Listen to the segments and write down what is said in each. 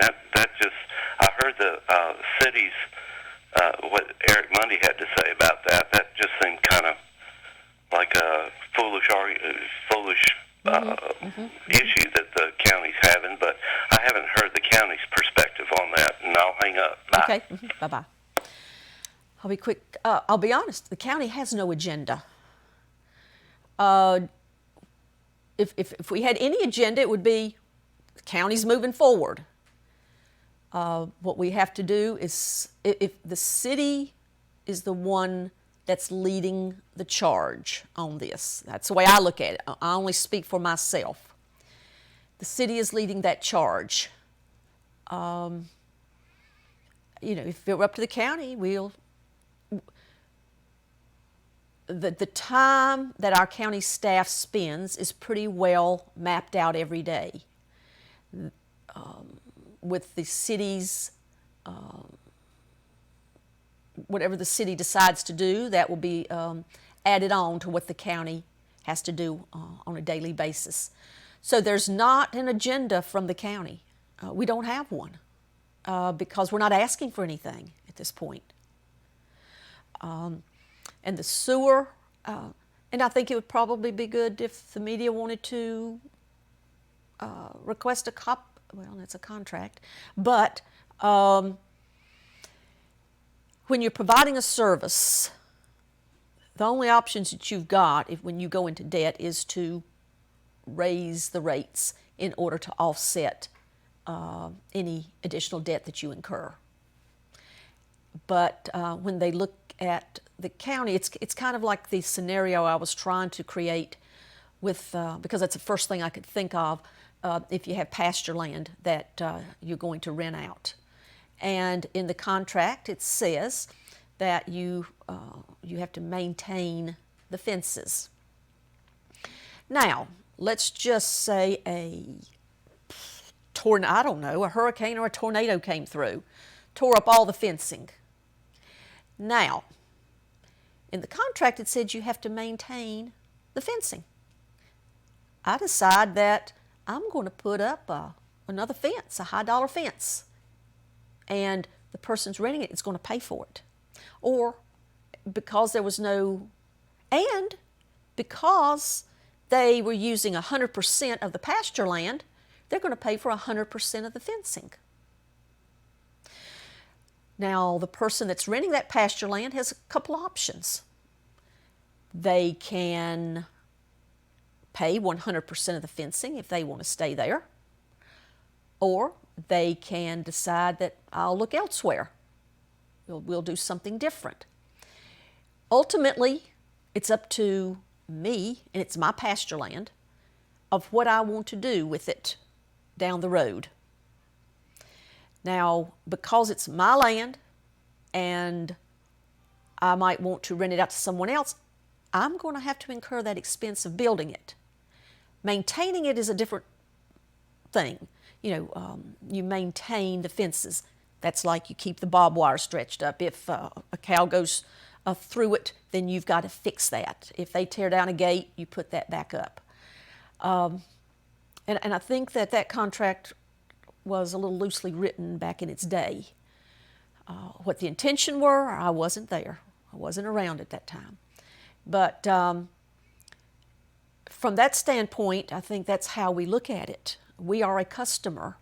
that just, I heard the city's, what Eric Mundy had to say about that. That just seemed kind of like a foolish issue that the county's having, but I haven't heard the county's perspective on that, and I'll hang up. Bye. Okay, bye-bye. I'll be quick. I'll be honest, the county has no agenda. If we had any agenda, it would be the county's moving forward. What we have to do is, if the city is the one that's leading the charge on this, that's the way I look at it. I only speak for myself. The city is leading that charge. If it were up to the county, the time that our county staff spends is pretty well mapped out every day. With the city's, whatever the city decides to do, that will be added on to what the county has to do on a daily basis. So there's not an agenda from the county. We don't have one because we're not asking for anything at this point. And the sewer, and I think it would probably be good if the media wanted to request well, that's a contract, but when you're providing a service, the only options that you've got when you go into debt is to raise the rates in order to offset any additional debt that you incur. But when they look at the county, it's kind of like the scenario I was trying to create with, because that's the first thing I could think of, if you have pasture land that you're going to rent out. And in the contract it says that you have to maintain the fences. Now, let's just say a hurricane or a tornado came through, tore up all the fencing. Now, in the contract it said you have to maintain the fencing. I decide that I'm going to put up another fence, a high-dollar fence, and the person's renting it is going to pay for it. Or because there was and because they were using 100% of the pasture land, they're going to pay for 100% of the fencing. Now, the person that's renting that pasture land has a couple of options. They can pay 100% of the fencing if they want to stay there, or they can decide that I'll look elsewhere. We'll do something different. Ultimately, it's up to me, and it's my pasture land, of what I want to do with it down the road. Now, because it's my land and I might want to rent it out to someone else, I'm going to have to incur that expense of building it. Maintaining it is a different thing. You maintain the fences. That's like you keep the barbed wire stretched up. If a cow goes through it, then you've got to fix that. If they tear down a gate, you put that back up. And I think that contract was a little loosely written back in its day. What the intention were, I wasn't there. I wasn't around at that time. But from that standpoint, I think that's how we look at it. We are a customer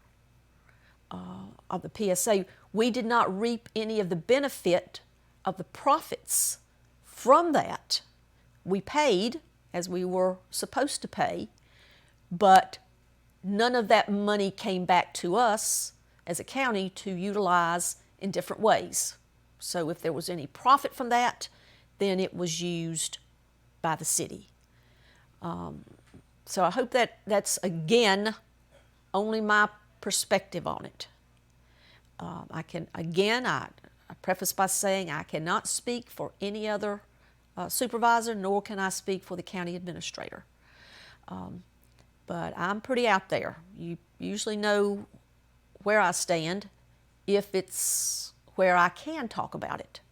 of the PSA. We did not reap any of the benefit of the profits from that. We paid as we were supposed to pay, but none of that money came back to us as a county to utilize in different ways. So if there was any profit from that, then it was used by the city. So I hope that's, again, only my perspective on it. I preface by saying I cannot speak for any other supervisor, nor can I speak for the county administrator. But I'm pretty out there. You usually know where I stand if it's where I can talk about it.